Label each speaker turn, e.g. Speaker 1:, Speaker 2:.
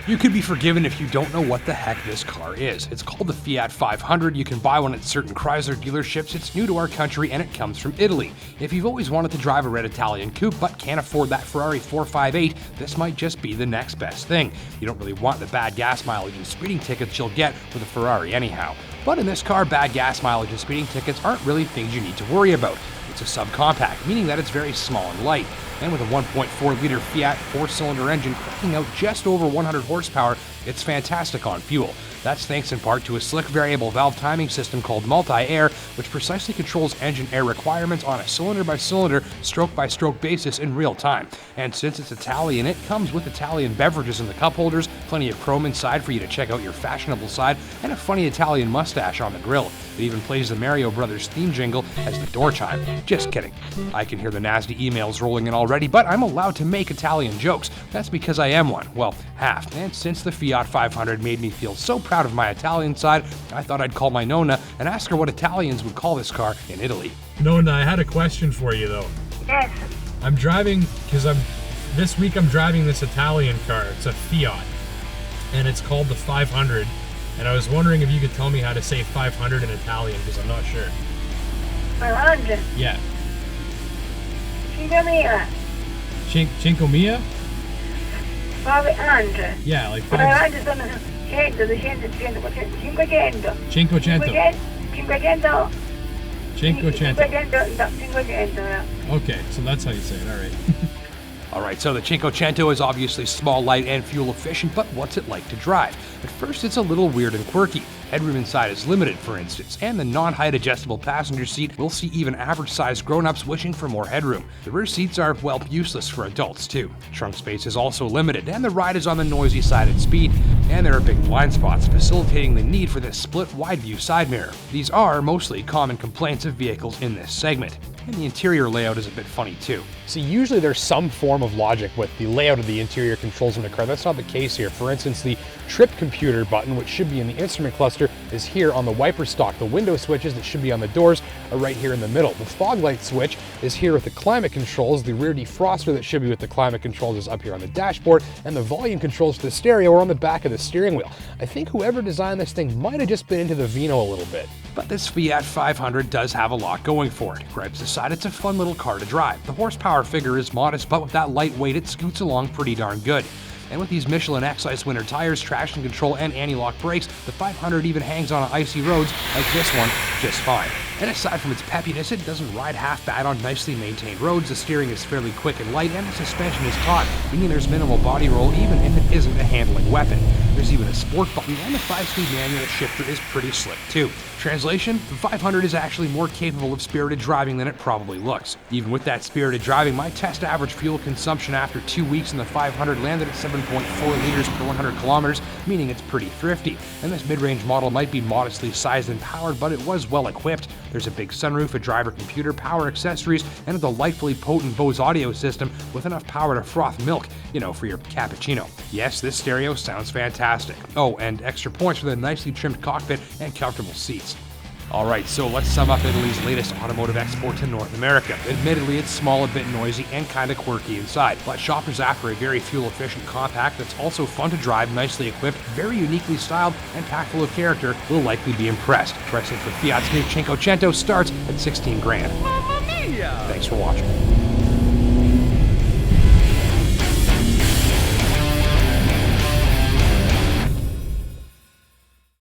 Speaker 1: You could be forgiven if you don't know what the heck this car is. It's called the Fiat 500. You can buy one at certain Chrysler dealerships. It's new to our country and it comes from Italy. If you've always wanted to drive a red Italian coupe but can't afford that Ferrari 458, this might just be the next best thing. You don't really want the bad gas mileage and speeding tickets you'll get with a Ferrari anyhow. But in this car, bad gas mileage and speeding tickets aren't really things you need to worry about. It's a subcompact, meaning that it's very small and light. And with a 1.4-liter Fiat 4-cylinder engine cranking out just over 100 horsepower, it's fantastic on fuel. That's thanks in part to a slick variable valve timing system called multi-air, which precisely controls engine air requirements on a cylinder-by-cylinder, stroke-by-stroke basis in real time. And since it's Italian, it comes with Italian beverages in the cup holders, plenty of chrome inside for you to check out your fashionable side, and a funny Italian mustache on the grill. It even plays the Mario Brothers theme jingle as the door chime. Just kidding. I can hear the nasty emails rolling in already, but I'm allowed to make Italian jokes. That's because I am one. Well, half. And since the Fiat 500 made me feel so proud of my Italian side, I thought I'd call my Nonna and ask her what Italians would call this car in Italy.
Speaker 2: Nonna, I had a question for you though.
Speaker 3: Yes.
Speaker 2: I'm driving, this week I'm driving this Italian car. It's a Fiat, and it's called the 500. And I was wondering if you could tell me how to say 500 in Italian, because I'm not sure.
Speaker 3: 500.
Speaker 2: Yeah.
Speaker 3: Cinco mila.
Speaker 2: Cinco mia?
Speaker 3: 500.
Speaker 2: Yeah, like
Speaker 3: 500 sono 100, 200, 300, 400, 500.
Speaker 2: 500.
Speaker 3: 500.
Speaker 2: 500.
Speaker 3: No, 500.
Speaker 2: Okay, so that's how you say it, all right.
Speaker 1: Alright, so the Cinquecento is obviously small, light, and fuel efficient, but what's it like to drive? At first, it's a little weird and quirky. Headroom inside is limited, for instance, and the non-height adjustable passenger seat will see even average-sized grown-ups wishing for more headroom. The rear seats are, well, useless for adults, too. Trunk space is also limited, and the ride is on the noisy side at speed, and there are big blind spots, facilitating the need for this split wide-view side mirror. These are mostly common complaints of vehicles in this segment. And the interior layout is a bit funny too. See, usually there's some form of logic with the layout of the interior controls in a car. That's not the case here. For instance, the trip computer button, which should be in the instrument cluster, is here on the wiper stalk. The window switches that should be on the doors are right here in the middle. The fog light switch is here with the climate controls. The rear defroster that should be with the climate controls is up here on the dashboard, and the volume controls for the stereo are on the back of the steering wheel. I think whoever designed this thing might have just been into the vino a little bit. But this Fiat 500 does have a lot going for it. Gripes aside, it's a fun little car to drive. The horsepower figure is modest, but with that light weight, it scoots along pretty darn good. And with these Michelin Excise winter tires, traction control, and anti-lock brakes, the 500 even hangs on icy roads like this one just fine. And aside from its peppiness, it doesn't ride half bad on nicely maintained roads. The steering is fairly quick and light, and the suspension is taut, meaning there's minimal body roll even if it isn't a handling weapon. There's even a sport button, and the 5-speed manual shifter is pretty slick too. Translation, the 500 is actually more capable of spirited driving than it probably looks. Even with that spirited driving, my test average fuel consumption after 2 weeks in the 500 landed at 7.4 liters per 100 kilometers, meaning it's pretty thrifty. And this mid-range model might be modestly sized and powered, but it was well equipped. There's a big sunroof, a driver computer, power accessories, and a delightfully potent Bose audio system with enough power to froth milk, for your cappuccino. Yes, this stereo sounds fantastic. Oh, and extra points for the nicely trimmed cockpit and comfortable seats. Alright, so let's sum up Italy's latest automotive export to North America. Admittedly, it's small, a bit noisy, and kinda quirky inside, but shoppers after a very fuel-efficient compact that's also fun to drive, nicely equipped, very uniquely styled, and packed full of character will likely be impressed. Pricing for Fiat's new Cinquecento starts at $16,000.
Speaker 4: Mamma mia!
Speaker 1: Thanks for watching.